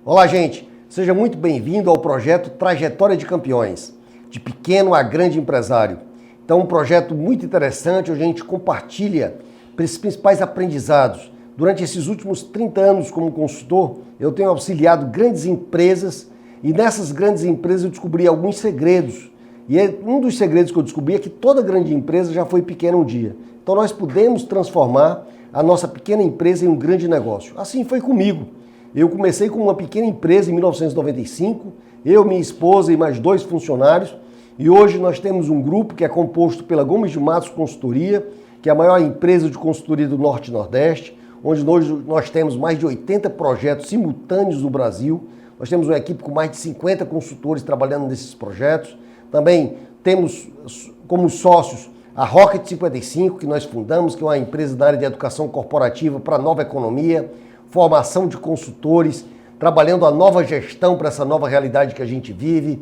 Olá, gente! Seja muito bem-vindo ao projeto Trajetória de Campeões, de pequeno a grande empresário. Então, um projeto muito interessante, onde a gente compartilha esses principais aprendizados. Durante esses últimos 30 anos como consultor, eu tenho auxiliado grandes empresas e nessas grandes empresas eu descobri alguns segredos. E um dos segredos que eu descobri é que toda grande empresa já foi pequena um dia. Então, nós podemos transformar a nossa pequena empresa em um grande negócio. Assim foi comigo. Eu comecei com uma pequena empresa em 1995, eu, minha esposa e mais 2 funcionários, e hoje nós temos um grupo que é composto pela Gomes de Matos Consultoria, que é a maior empresa de consultoria do Norte e Nordeste, onde hoje nós temos mais de 80 projetos simultâneos no Brasil. Nós temos uma equipe com mais de 50 consultores trabalhando nesses projetos. Também temos como sócios a Rocket 55, que nós fundamos, que é uma empresa da área de educação corporativa para a nova economia, formação de consultores, trabalhando a nova gestão para essa nova realidade que a gente vive.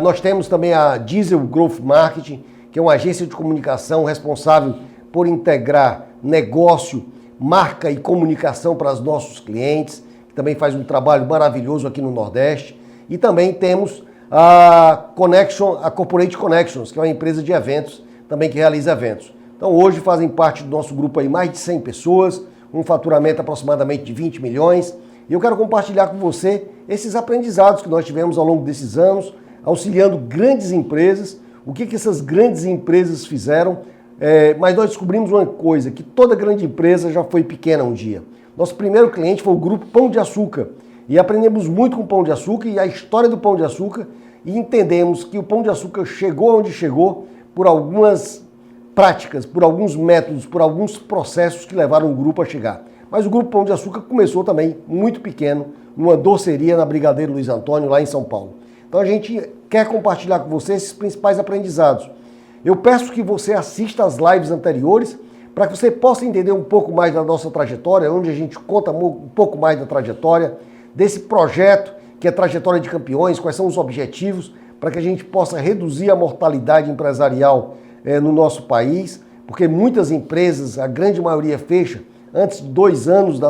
Nós temos também a Diesel Growth Marketing, que é uma agência de comunicação responsável por integrar negócio, marca e comunicação para os nossos clientes, que também faz um trabalho maravilhoso aqui no Nordeste. E também temos a Corporate Connections, que é uma empresa de eventos, também que realiza eventos. Então hoje fazem parte do nosso grupo aí mais de 100 pessoas, um faturamento aproximadamente de 20 milhões. E eu quero compartilhar com você esses aprendizados que nós tivemos ao longo desses anos, auxiliando grandes empresas, o que essas grandes empresas fizeram. Mas nós descobrimos uma coisa, que toda grande empresa já foi pequena um dia. Nosso primeiro cliente foi o Grupo Pão de Açúcar. E aprendemos muito com o Pão de Açúcar e a história do Pão de Açúcar. E entendemos que o Pão de Açúcar chegou onde chegou por algumas práticas, por alguns métodos, por alguns processos que levaram o grupo a chegar. Mas o Grupo Pão de Açúcar começou também muito pequeno, numa doceria na Brigadeiro Luiz Antônio, lá em São Paulo. Então a gente quer compartilhar com você esses principais aprendizados. Eu peço que você assista às lives anteriores para que você possa entender um pouco mais da nossa trajetória, onde a gente conta um pouco mais da trajetória, desse projeto que é Trajetória de Campeões, quais são os objetivos, para que a gente possa reduzir a mortalidade empresarial no nosso país, porque muitas empresas, a grande maioria fecha antes de 2 anos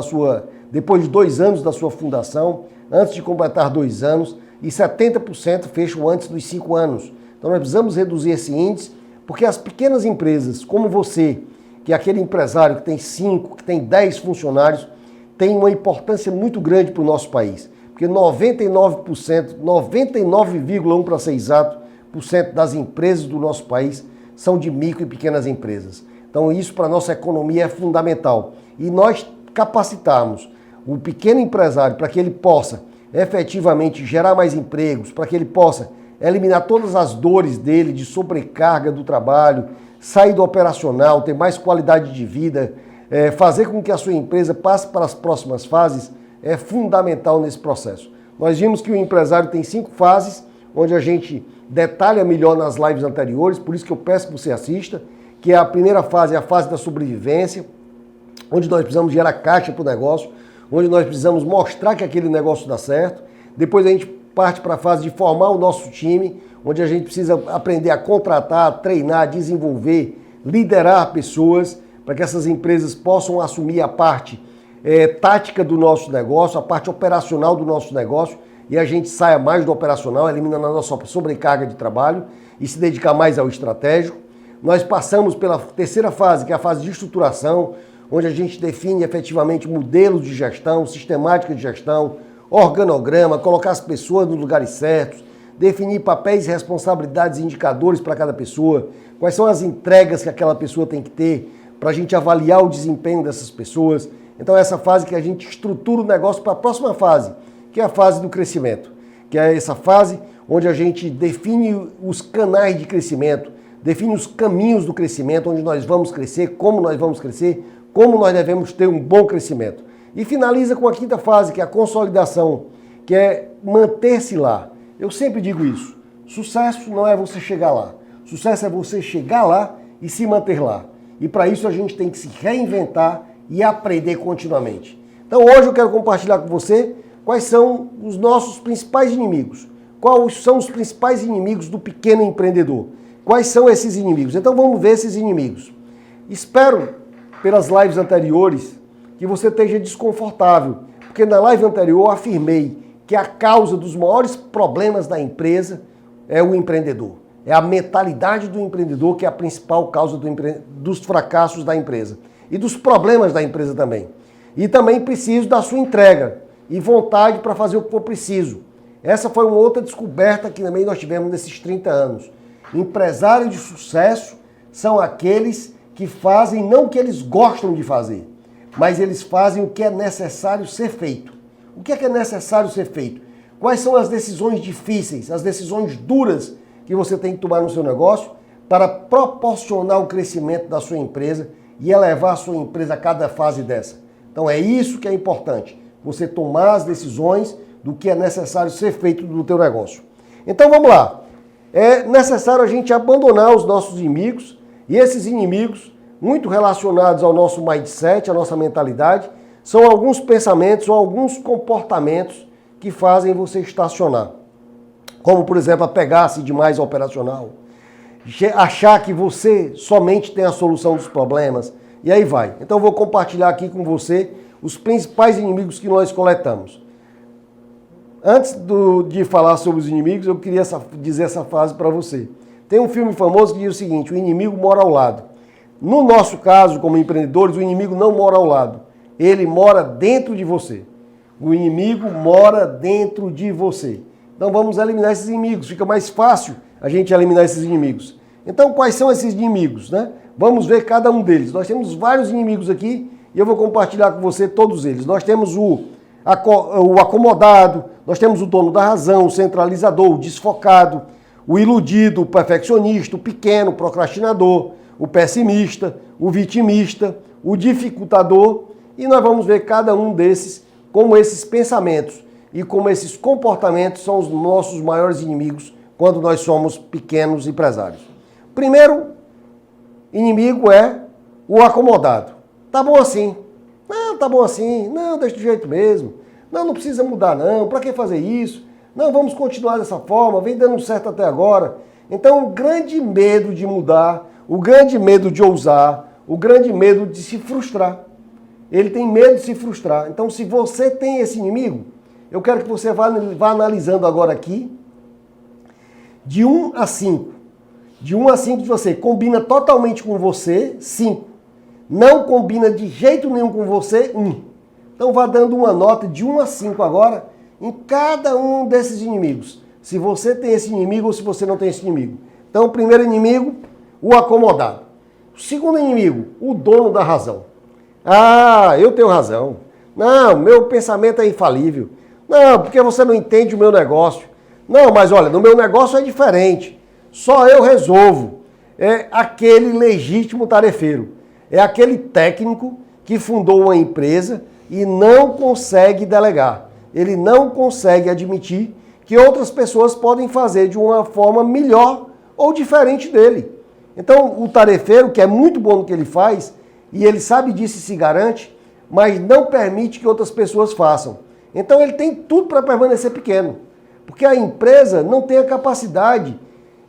depois de 2 anos da sua fundação, antes de completar 2 anos, e 70% fecham antes dos 5 anos. Então nós precisamos reduzir esse índice, porque as pequenas empresas, como você, que é aquele empresário que tem 5, que tem 10 funcionários, tem uma importância muito grande para o nosso país. Porque 99%, 99,1% para ser exato, das empresas do nosso país são de micro e pequenas empresas. Então isso para a nossa economia é fundamental. E nós capacitarmos o pequeno empresário para que ele possa efetivamente gerar mais empregos, para que ele possa eliminar todas as dores dele de sobrecarga do trabalho, sair do operacional, ter mais qualidade de vida, fazer com que a sua empresa passe para as próximas fases, é fundamental nesse processo. Nós vimos que o empresário tem 5 fases, onde a gente detalha melhor nas lives anteriores, por isso que eu peço que você assista, que é a primeira fase, a fase da sobrevivência, onde nós precisamos gerar caixa para o negócio, onde nós precisamos mostrar que aquele negócio dá certo. Depois a gente parte para a fase de formar o nosso time, onde a gente precisa aprender a contratar, treinar, desenvolver, liderar pessoas, para que essas empresas possam assumir a parte tática do nosso negócio, a parte operacional do nosso negócio, e a gente saia mais do operacional, eliminando a nossa sobrecarga de trabalho e se dedicar mais ao estratégico. Nós passamos pela terceira fase, que é a fase de estruturação, onde a gente define efetivamente modelos de gestão, sistemática de gestão, organograma, colocar as pessoas nos lugares certos, definir papéis, responsabilidades e indicadores para cada pessoa, quais são as entregas que aquela pessoa tem que ter, para a gente avaliar o desempenho dessas pessoas. Então essa fase que a gente estrutura o negócio para a próxima fase, que é a fase do crescimento, que é essa fase onde a gente define os canais de crescimento, define os caminhos do crescimento, onde nós vamos crescer, como nós devemos ter um bom crescimento. E finaliza com a 5ª fase, que é a consolidação, que é manter-se lá. Eu sempre digo isso, sucesso não é você chegar lá, sucesso é você chegar lá e se manter lá. E para isso a gente tem que se reinventar e aprender continuamente. Então hoje eu quero compartilhar com você quais são os nossos principais inimigos. Quais são os principais inimigos do pequeno empreendedor? Quais são esses inimigos? Então vamos ver esses inimigos. Espero, pelas lives anteriores, que você esteja desconfortável, porque na live anterior eu afirmei que a causa dos maiores problemas da empresa é o empreendedor. É a mentalidade do empreendedor que é a principal causa dos fracassos da empresa. E dos problemas da empresa também. E também preciso da sua entrega e vontade para fazer o que for preciso. Essa foi uma outra descoberta que também nós tivemos nesses 30 anos. Empresários de sucesso são aqueles que fazem não o que eles gostam de fazer, mas eles fazem o que é necessário ser feito. O que é necessário ser feito? Quais são as decisões difíceis, as decisões duras que você tem que tomar no seu negócio para proporcionar o crescimento da sua empresa e elevar a sua empresa a cada fase dessa? Então é isso que é importante, você tomar as decisões do que é necessário ser feito no teu negócio. Então vamos lá. É necessário a gente abandonar os nossos inimigos, e esses inimigos, muito relacionados ao nosso mindset, à nossa mentalidade, são alguns pensamentos ou alguns comportamentos que fazem você estacionar. Como, por exemplo, apegar-se demais ao operacional, achar que você somente tem a solução dos problemas, e aí vai. Então eu vou compartilhar aqui com você os principais inimigos que nós coletamos. Antes de falar sobre os inimigos, eu queria dizer essa frase para você. Tem um filme famoso que diz o seguinte: o inimigo mora ao lado. No nosso caso, como empreendedores, o inimigo não mora ao lado. Ele mora dentro de você. O inimigo mora dentro de você. Então vamos eliminar esses inimigos. Fica mais fácil a gente eliminar esses inimigos. Então quais são esses inimigos, né? Vamos ver cada um deles. Nós temos vários inimigos aqui e eu vou compartilhar com você todos eles. Nós temos o acomodado, nós temos o dono da razão, o centralizador, o desfocado, o iludido, o perfeccionista, o pequeno, o procrastinador, o pessimista, o vitimista, o dificultador, e nós vamos ver cada um desses, como esses pensamentos e como esses comportamentos são os nossos maiores inimigos quando nós somos pequenos empresários. Primeiro inimigo é o acomodado. Tá bom assim. Não, tá bom assim. Não, deixa do jeito mesmo. Não precisa mudar não. Para que fazer isso? Não, vamos continuar dessa forma. Vem dando certo até agora. Então, o grande medo de mudar, o grande medo de ousar, o grande medo de se frustrar. Ele tem medo de se frustrar. Então, se você tem esse inimigo, eu quero que você vá analisando agora aqui, de 1 a 5. De 1 a 5 de você combina totalmente com você, 5. Não combina de jeito nenhum com você, 1. Então vá dando uma nota de 1 a 5 agora em cada um desses inimigos. Se você tem esse inimigo ou se você não tem esse inimigo. Então o primeiro inimigo, o acomodado. O segundo inimigo, o dono da razão. Ah, eu tenho razão. Não, meu pensamento é infalível. Não, porque você não entende o meu negócio. Não, mas olha, no meu negócio é diferente. Só eu resolvo. É aquele legítimo tarefeiro. É aquele técnico que fundou uma empresa e não consegue delegar. Ele não consegue admitir que outras pessoas podem fazer de uma forma melhor ou diferente dele. Então, o tarefeiro, que é muito bom no que ele faz, e ele sabe disso e se garante, mas não permite que outras pessoas façam. Então, ele tem tudo para permanecer pequeno. Porque a empresa não tem a capacidade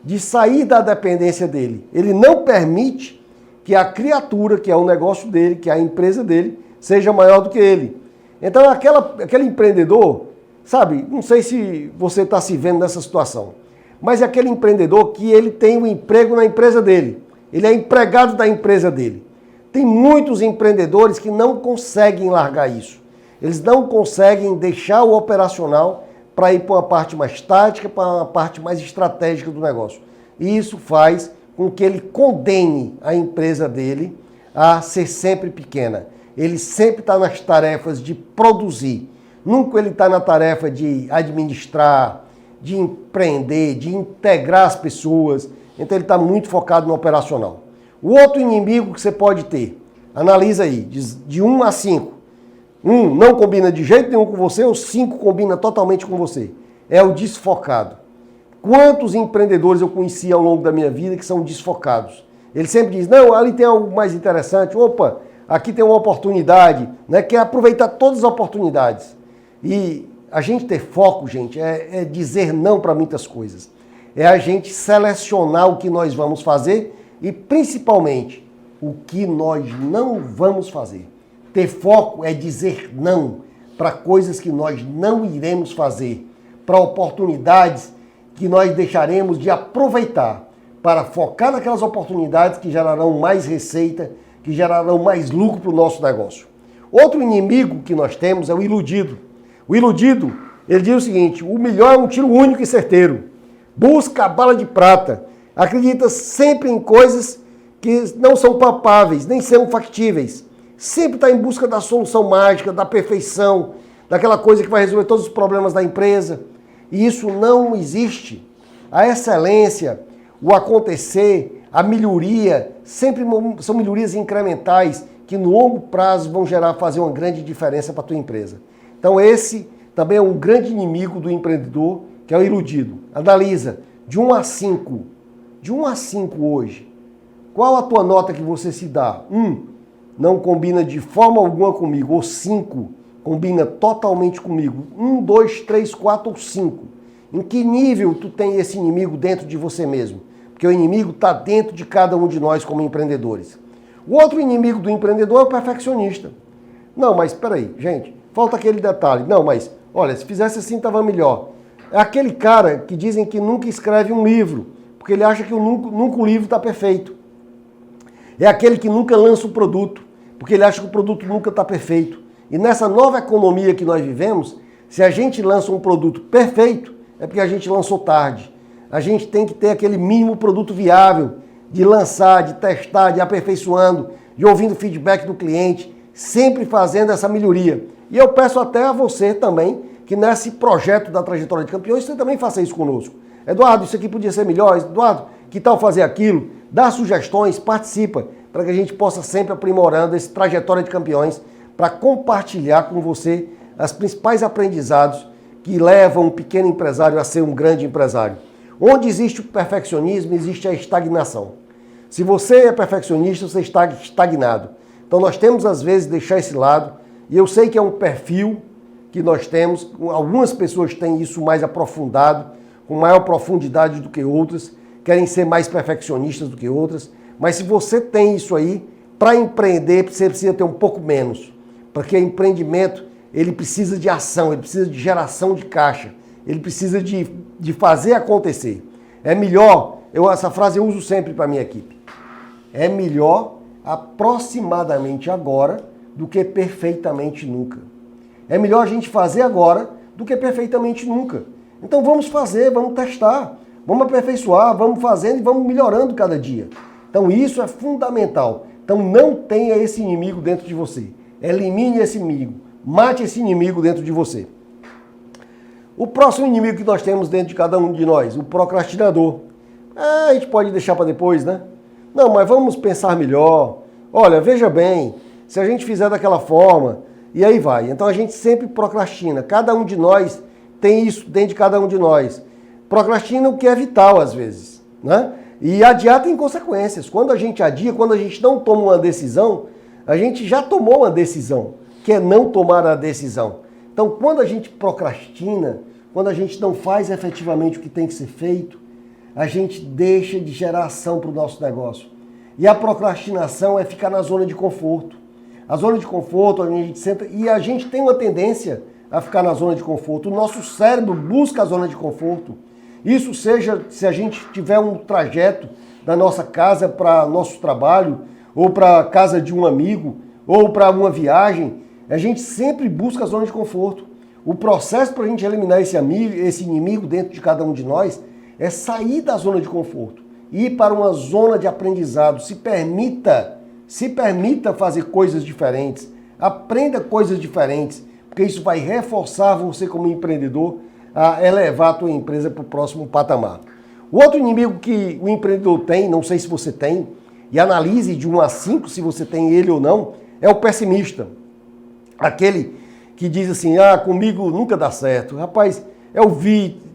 de sair da dependência dele. Ele não permite que a criatura, que é o negócio dele, que é a empresa dele, seja maior do que ele. Então, aquele empreendedor, sabe, não sei se você está se vendo nessa situação, mas é aquele empreendedor que ele tem um emprego na empresa dele. Ele é empregado da empresa dele. Tem muitos empreendedores que não conseguem largar isso. Eles não conseguem deixar o operacional para ir para uma parte mais tática, para uma parte mais estratégica do negócio. E isso faz com que ele condene a empresa dele a ser sempre pequena. Ele sempre está nas tarefas de produzir. Nunca ele está na tarefa de administrar, de empreender, de integrar as pessoas. Então ele está muito focado no operacional. O outro inimigo que você pode ter, analisa aí, de 1 a 5. 1 não combina de jeito nenhum com você, ou 5 combina totalmente com você. É o desfocado. Quantos empreendedores eu conheci ao longo da minha vida que são desfocados? Ele sempre diz, não, ali tem algo mais interessante, opa, aqui tem uma oportunidade, né? Quer aproveitar todas as oportunidades. E a gente ter foco, gente, é dizer não para muitas coisas. É a gente selecionar o que nós vamos fazer e, principalmente, o que nós não vamos fazer. Ter foco é dizer não. para coisas que nós não iremos fazer, para oportunidades que nós deixaremos de aproveitar, para focar naquelas oportunidades que gerarão mais receita, que gerarão mais lucro para o nosso negócio. Outro inimigo que nós temos é o iludido. O iludido, ele diz o seguinte: o melhor é um tiro único e certeiro. Busca a bala de prata. Acredita sempre em coisas que não são palpáveis, nem são factíveis. Sempre está em busca da solução mágica, da perfeição, daquela coisa que vai resolver todos os problemas da empresa. E isso não existe. A excelência, o acontecer, a melhoria, sempre são melhorias incrementais que no longo prazo vão fazer uma grande diferença para a tua empresa. Então esse também é um grande inimigo do empreendedor, que é o iludido. Analisa, de 1 a 5, de 1 a 5 hoje, qual a tua nota que você se dá? 1, não combina de forma alguma comigo, ou 5, combina totalmente comigo. 1, 2, 3, 4 ou 5. Em que nível tu tem esse inimigo dentro de você mesmo? Porque o inimigo está dentro de cada um de nós como empreendedores. O outro inimigo do empreendedor é o perfeccionista. Não, mas peraí, gente, falta aquele detalhe. Não, mas olha, se fizesse assim estava melhor. É aquele cara que dizem que nunca escreve um livro, porque ele acha que nunca o livro está perfeito. É aquele que nunca lança um produto, porque ele acha que o produto nunca está perfeito. E nessa nova economia que nós vivemos, se a gente lança um produto perfeito, é porque a gente lançou tarde. A gente tem que ter aquele mínimo produto viável, de lançar, de testar, de aperfeiçoando, de ouvindo feedback do cliente, sempre fazendo essa melhoria. E eu peço até a você também, que nesse projeto da Trajetória de Campeões, você também faça isso conosco. Eduardo, isso aqui podia ser melhor. Eduardo, que tal fazer aquilo? Dá sugestões, participa, para que a gente possa sempre aprimorando esse Trajetória de Campeões, para compartilhar com você os principais aprendizados que levam um pequeno empresário a ser um grande empresário. Onde existe o perfeccionismo, existe a estagnação. Se você é perfeccionista, você está estagnado. Então nós temos, às vezes, deixar esse lado, e eu sei que é um perfil que nós temos, algumas pessoas têm isso mais aprofundado, com maior profundidade do que outras, querem ser mais perfeccionistas do que outras, mas se você tem isso aí, para empreender, você precisa ter um pouco menos, porque empreendimento, ele precisa de ação, ele precisa de geração de caixa, ele precisa de fazer acontecer. É melhor, essa frase eu uso sempre para a minha equipe, é melhor aproximadamente agora do que perfeitamente nunca. É melhor a gente fazer agora do que perfeitamente nunca. Então vamos fazer, vamos testar, vamos aperfeiçoar, vamos fazendo e vamos melhorando cada dia. Então isso é fundamental. Então não tenha esse inimigo dentro de você. Elimine esse inimigo. Mate esse inimigo dentro de você. O próximo inimigo que nós temos dentro de cada um de nós, o procrastinador. A gente pode deixar para depois, né? Não, mas vamos pensar melhor. Olha, veja bem, se a gente fizer daquela forma, e aí vai. Então a gente sempre procrastina. Cada um de nós tem isso dentro de cada um de nós. Procrastina o que é vital às vezes, né? E adiar tem consequências. Quando a gente adia, quando a gente não toma uma decisão, a gente já tomou uma decisão, que é não tomar a decisão. Então quando a gente procrastina, quando a gente não faz efetivamente o que tem que ser feito, a gente deixa de gerar ação para o nosso negócio. E a procrastinação é ficar na zona de conforto. A zona de conforto, onde a gente senta, e a gente tem uma tendência a ficar na zona de conforto. O nosso cérebro busca a zona de conforto. Isso seja se a gente tiver um trajeto da nossa casa para nosso trabalho, ou para a casa de um amigo, ou para uma viagem, a gente sempre busca a zona de conforto. O processo para a gente eliminar esse inimigo dentro de cada um de nós é sair da zona de conforto, ir para uma zona de aprendizado. Se permita fazer coisas diferentes, aprenda coisas diferentes, porque isso vai reforçar você como empreendedor a elevar a tua empresa para o próximo patamar. O outro inimigo que o empreendedor tem, não sei se você tem, e analise de 1 a 5 se você tem ele ou não, é o pessimista. Aquele que diz assim, comigo nunca dá certo. Rapaz,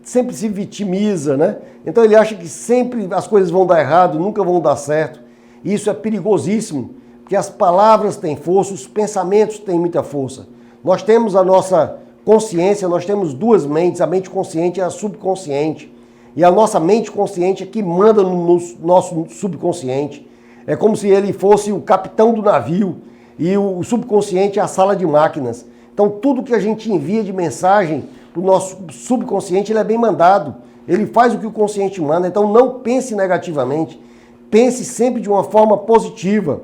sempre se vitimiza, né? Então ele acha que sempre as coisas vão dar errado, nunca vão dar certo. Isso é perigosíssimo, porque as palavras têm força, os pensamentos têm muita força. Nós temos a nossa consciência, nós temos duas mentes, a mente consciente e a subconsciente. E a nossa mente consciente é que manda no nosso subconsciente. É como se ele fosse o capitão do navio e o subconsciente é a sala de máquinas. Então tudo que a gente envia de mensagem para o nosso subconsciente, ele é bem mandado. Ele faz o que o consciente manda. Então não pense negativamente. Pense sempre de uma forma positiva.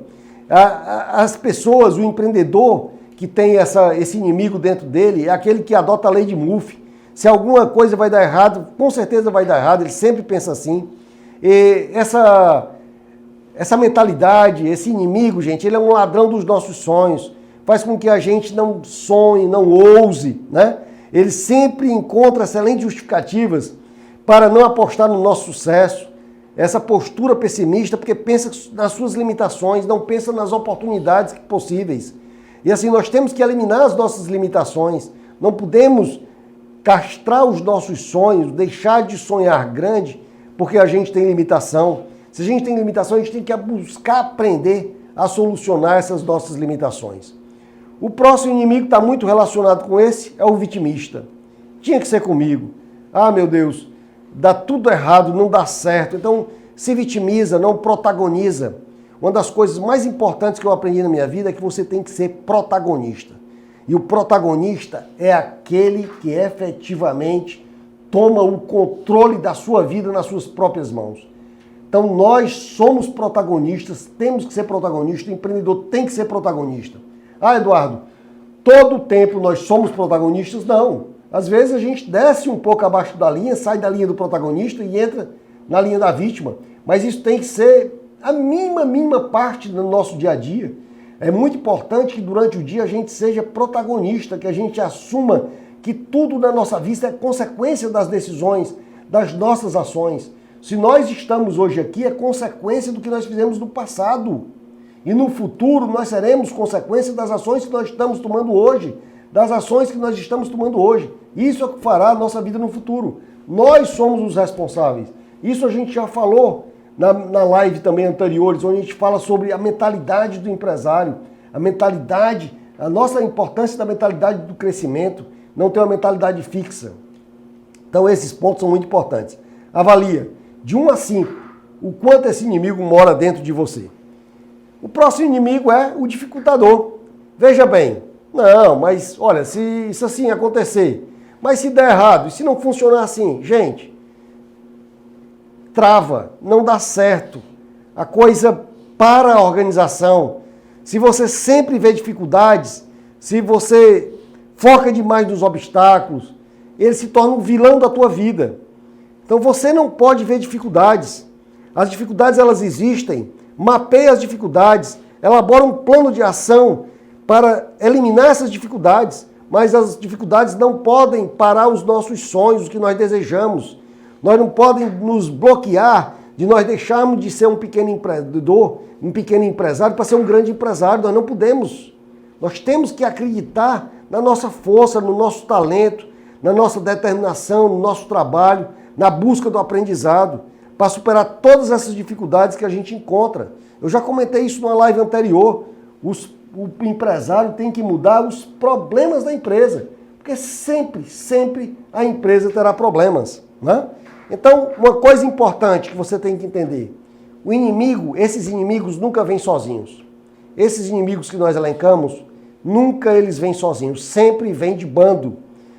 As pessoas, o empreendedor que tem esse inimigo dentro dele, é aquele que adota a lei de Murphy. Se alguma coisa vai dar errado, com certeza vai dar errado. Ele sempre pensa assim. E essa mentalidade, esse inimigo, gente, ele é um ladrão dos nossos sonhos. Faz com que a gente não sonhe, não ouse, né? Ele sempre encontra excelentes justificativas para não apostar no nosso sucesso. Essa postura pessimista, porque pensa nas suas limitações, não pensa nas oportunidades possíveis. E assim, nós temos que eliminar as nossas limitações. Não podemos castrar os nossos sonhos, deixar de sonhar grande, porque a gente tem limitação. Se a gente tem limitação, a gente tem que buscar aprender a solucionar essas nossas limitações. O próximo inimigo está muito relacionado com esse, é o vitimista. Tinha que ser comigo. Ah, meu Deus, dá tudo errado, não dá certo. Então, se vitimiza, não protagoniza. Uma das coisas mais importantes que eu aprendi na minha vida é que você tem que ser protagonista. E o protagonista é aquele que efetivamente toma o controle da sua vida nas suas próprias mãos. Então nós somos protagonistas, temos que ser protagonistas, o empreendedor tem que ser protagonista. Ah, Eduardo, todo o tempo nós somos protagonistas? Não. Às vezes a gente desce um pouco abaixo da linha, sai da linha do protagonista e entra na linha da vítima. Mas isso tem que ser a mínima parte do nosso dia a dia. É muito importante que durante o dia a gente seja protagonista, que a gente assuma que tudo na nossa vida é consequência das decisões, das nossas ações. Se nós estamos hoje aqui, é consequência do que nós fizemos no passado. E no futuro nós seremos consequência das ações que nós estamos tomando hoje, das ações que nós estamos tomando hoje. Isso é o que fará a nossa vida no futuro. Nós somos os responsáveis. Isso a gente já falou na live também anteriores, onde a gente fala sobre a mentalidade do empresário, a mentalidade, a nossa importância da mentalidade do crescimento, não ter uma mentalidade fixa. Então esses pontos são muito importantes. Avalia de 1 a 5 o quanto esse inimigo mora dentro de você. O próximo inimigo é o dificultador. Veja bem, não, mas olha, se isso assim acontecer, mas se der errado, e se não funcionar assim, gente, trava, não dá certo. A coisa para a organização. Se você sempre vê dificuldades, se você foca demais nos obstáculos, ele se torna um vilão da tua vida. Então você não pode ver dificuldades. As dificuldades elas existem. Mapeia as dificuldades, elabora um plano de ação para eliminar essas dificuldades. Mas as dificuldades não podem parar os nossos sonhos, o que nós desejamos. Nós não podemos nos bloquear de nós deixarmos de ser um pequeno empreendedor, um pequeno empresário para ser um grande empresário. Nós não podemos. Nós temos que acreditar na nossa força, no nosso talento, na nossa determinação, no nosso trabalho, na busca do aprendizado, para superar todas essas dificuldades que a gente encontra. Eu já comentei isso numa live anterior. O empresário tem que mudar os problemas da empresa, porque sempre a empresa terá problemas, né? Então, uma coisa importante que você tem que entender, o inimigo, esses inimigos nunca vêm sozinhos. Esses inimigos que nós elencamos, nunca eles vêm sozinhos, sempre vêm de bando.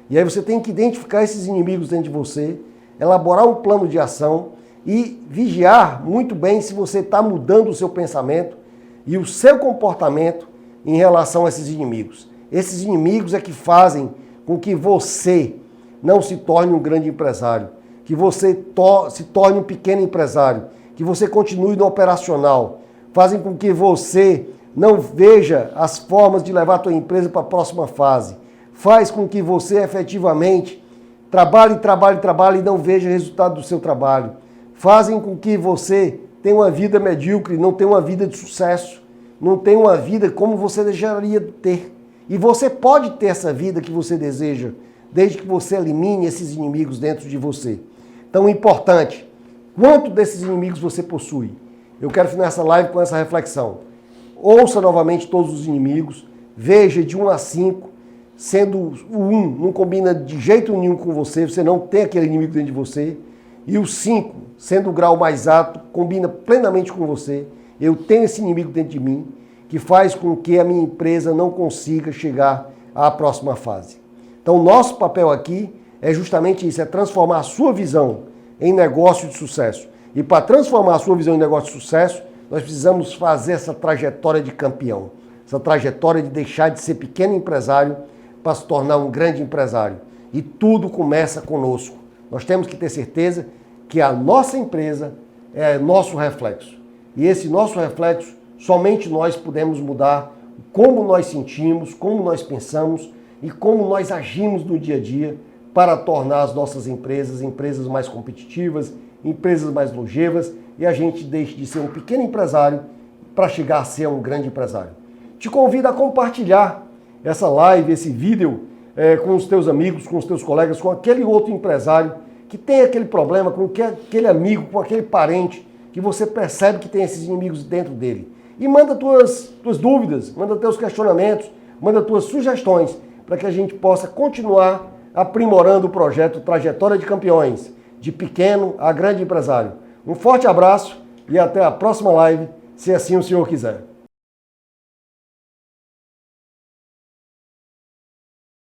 E aí você tem que identificar esses inimigos dentro de você, elaborar um plano de ação e vigiar muito bem se você está mudando o seu pensamento e o seu comportamento em relação a esses inimigos. Esses inimigos é que fazem com que você não se torne um grande empresário, que você se torne um pequeno empresário, que você continue no operacional, fazem com que você não veja as formas de levar a tua empresa para a próxima fase, faz com que você efetivamente trabalhe e não veja resultado do seu trabalho, fazem com que você tenha uma vida medíocre, não tenha uma vida de sucesso, não tenha uma vida como você desejaria ter. E você pode ter essa vida que você deseja, desde que você elimine esses inimigos dentro de você. Então, importante, quanto desses inimigos você possui? Eu quero finalizar essa live com essa reflexão. Ouça novamente todos os inimigos, veja de 1 a 5, sendo o 1 não combina de jeito nenhum com você, você não tem aquele inimigo dentro de você, e o 5, sendo o grau mais alto, combina plenamente com você. Eu tenho esse inimigo dentro de mim, que faz com que a minha empresa não consiga chegar à próxima fase. Então, nosso papel aqui é justamente isso, é transformar a sua visão em negócio de sucesso. E para transformar a sua visão em negócio de sucesso, nós precisamos fazer essa trajetória de campeão, essa trajetória de deixar de ser pequeno empresário para se tornar um grande empresário. E tudo começa conosco. Nós temos que ter certeza que a nossa empresa é nosso reflexo. E esse nosso reflexo, somente nós podemos mudar como nós sentimos, como nós pensamos e como nós agimos no dia a dia para tornar as nossas empresas mais competitivas, empresas mais longevas, e a gente deixe de ser um pequeno empresário para chegar a ser um grande empresário. Te convido a compartilhar essa live, esse vídeo com os teus amigos, com os teus colegas, com aquele outro empresário que tem aquele problema, com aquele amigo, com aquele parente que você percebe que tem esses inimigos dentro dele. E manda tuas dúvidas, manda teus questionamentos, manda tuas sugestões para que a gente possa continuar aprimorando o projeto Trajetória de Campeões, de pequeno a grande empresário. Um forte abraço e até a próxima live, se assim o senhor quiser.